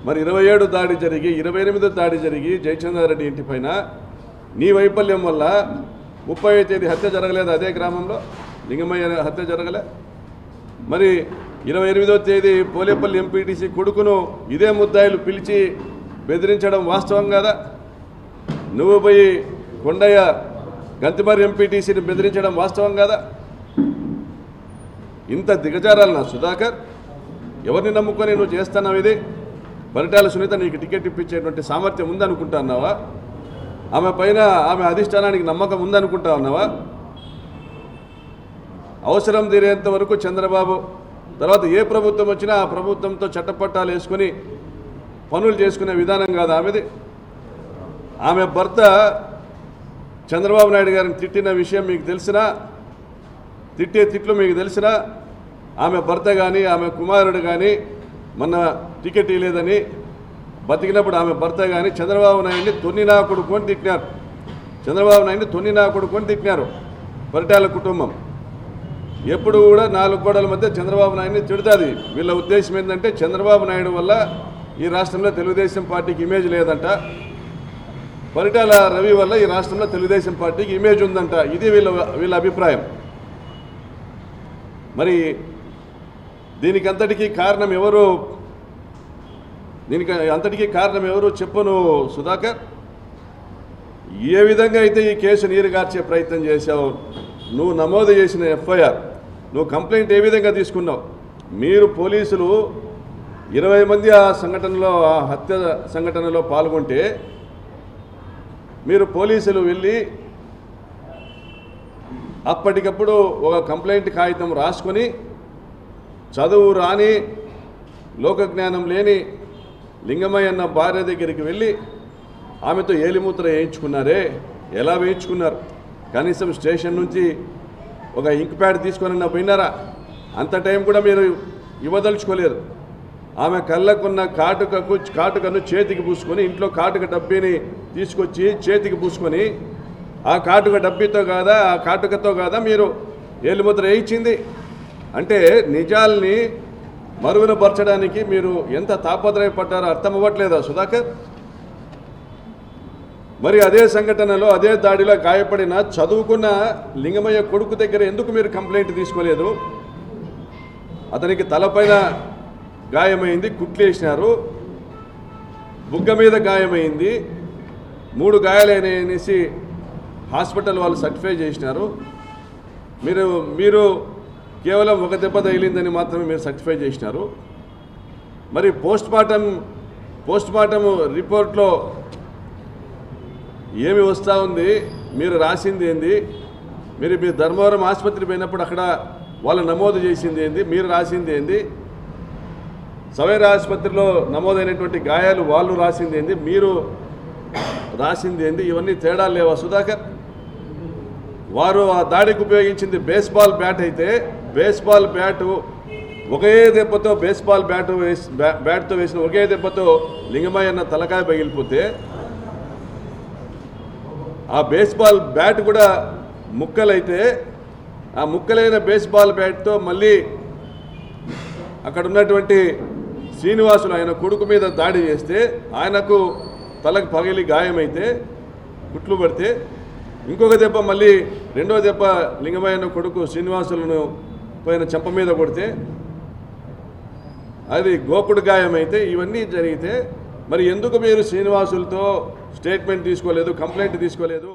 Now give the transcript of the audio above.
మరి 27 దాడి జరిగి 28 దాడి జరిగి జయచంద్రారెడ్డి ఇంటి పైన నీ వైఫల్యం వల్ల 30వ తేదీ హత్య జరగలేదు అదే గ్రామంలో లింగమయ్య హత్య జరగలే మరి 28వ తేదీ పోలేపల్లి ఎంపీటీసీ కొడుకును ఇదే ముద్దాయిలు పిలిచి బెదిరించడం వాస్తవం కాదా నువ్వు పోయి కొండయ్య గంతిమర్రి ఎంపీటీసీని బెదిరించడం వాస్తవం కాదా ఇంత దిగజారాలనా సుధాకర్ ఎవరిని నమ్ముకొని నువ్వు చేస్తున్నావు ఇది పరిటాల సునీత నీకు టికెట్ ఇప్పించేటువంటి సామర్థ్యం ఉందనుకుంటున్నావా ఆమె పైన ఆమె అధిష్టానానికి నమ్మకం ఉందనుకుంటా ఉన్నావా అవసరం తీరేంత వరకు చంద్రబాబు తర్వాత ఏ ప్రభుత్వం వచ్చినా ఆ ప్రభుత్వంతో చట్టపట్టాలు వేసుకొని పనులు చేసుకునే విధానం కాదు ఆమెది ఆమె భర్త చంద్రబాబు నాయుడు గారిని తిట్టిన విషయం మీకు తెలిసినా తిట్టే తిట్లు మీకు తెలిసినా ఆమె భర్త కానీ ఆమె కుమారుడు కానీ మొన్న టికెట్ ఇవ్వలేదని బతికినప్పుడు ఆమె భర్త కానీ చంద్రబాబు నాయుడిని తొన్నినా కొడుకొని తిట్టినారు చంద్రబాబు నాయుడిని తొన్నినా కొడుకొని తిట్టినారు పరిటాల కుటుంబం ఎప్పుడు కూడా 4 గోడల మధ్య చంద్రబాబు నాయుడిని తిడుతుంది వీళ్ళ ఉద్దేశం ఏంటంటే చంద్రబాబు నాయుడు వల్ల ఈ రాష్ట్రంలో తెలుగుదేశం పార్టీకి ఇమేజ్ లేదంట పరిటాల రవి వల్ల ఈ రాష్ట్రంలో తెలుగుదేశం పార్టీకి ఇమేజ్ ఉందంట ఇది వీళ్ళ అభిప్రాయం మరి దీనికి అంతటికీ కారణం ఎవరు చెప్పను సుధాకర్ ఏ విధంగా అయితే ఈ కేసు నీరుగార్చే ప్రయత్నం చేశావు నువ్వు నమోదు చేసిన ఎఫ్ఐఆర్ నువ్వు కంప్లైంట్ ఏ విధంగా తీసుకున్నావు మీరు పోలీసులు 20 మంది ఆ సంఘటనలో ఆ హత్య సంఘటనలో పాల్గొంటే మీరు పోలీసులు వెళ్ళి అప్పటికప్పుడు ఒక కంప్లైంట్ కాగితం రాసుకొని చదువు రాని లోకజ్ఞానం లేని లింగమయ్య అన్న భార్య దగ్గరికి వెళ్ళి ఆమెతో ఏలిమూత్ర వేయించుకున్నారే ఎలా వేయించుకున్నారు కనీసం స్టేషన్ నుంచి ఒక ఇంక్ ప్యాడ్ తీసుకొని పోయినారా అంత టైం కూడా మీరు ఇవ్వదలుచుకోలేరు ఆమె కళ్ళకున్న కాటుకను చేతికి పూసుకొని ఇంట్లో కాటుక డబ్బీని తీసుకొచ్చి చేతికి పూసుకొని ఆ కాటుక డబ్బీతో కాదా ఆ కాటుకతో కాదా మీరు ఏలిముద్ర వేయించింది అంటే నిజాల్ని మరుగున పరచడానికి మీరు ఎంత తాపత్రయపడ్డారో అర్థం అవ్వట్లేదా సుధాకర్ మరి అదే సంఘటనలో అదే దాడిలో గాయపడిన చదువుకున్న లింగమయ్య కొడుకు దగ్గర ఎందుకు మీరు కంప్లైంట్ తీసుకోలేదు అతనికి తలపైన గాయమైంది కుట్లేసినారు బుగ్గ మీద గాయమైంది 3 గాయాలైననేసి హాస్పిటల్ వాళ్ళు సర్టిఫై చేసినారు మీరు కేవలం ఒక దెబ్బ తగిలిందని మాత్రమే మీరు సర్టిఫై చేసినారు మరి పోస్ట్ మార్టం రిపోర్ట్లో ఏమి వస్తూ ఉంది మీరు రాసింది ఏంది మీరు ధర్మవరం ఆసుపత్రి పోయినప్పుడు అక్కడ వాళ్ళు నమోదు చేసింది ఏంది మీరు రాసింది ఏంది సవేరా ఆసుపత్రిలో నమోదైనటువంటి గాయాలు వాళ్ళు రాసింది ఏంది మీరు రాసింది ఏంది ఇవన్నీ తేడాలు లేవా సుధాకర్ వారు ఆ దాడికి ఉపయోగించింది బేస్బాల్ బ్యాట్ అయితే బేస్బాల్ బ్యాటు ఒకే దెబ్బతో బ్యాట్తో వేసిన ఒకే దెబ్బతో లింగమయ్య అన్న తలకాయ పగిలిపోతే ఆ బేస్బాల్ బ్యాట్ కూడా ముక్కలైతే ఆ ముక్కలైన బేస్బాల్ బ్యాట్తో మళ్ళీ అక్కడ ఉన్నటువంటి శ్రీనివాసులు ఆయన కొడుకు మీద దాడి చేస్తే ఆయనకు తలకు పగిలి గాయమైతే కుట్లు పడితే ఇంకొక దెబ్బ మళ్ళీ రెండో దెబ్బ లింగమయ్య కొడుకు శ్రీనివాసులను పోయిన చెంప మీద కొడితే అది గోకుడు గాయమైతే ఇవన్నీ జరిగితే మరి ఎందుకు మీరు శ్రీనివాసులతో స్టేట్మెంట్ తీసుకోలేదు కంప్లైంట్ తీసుకోలేదు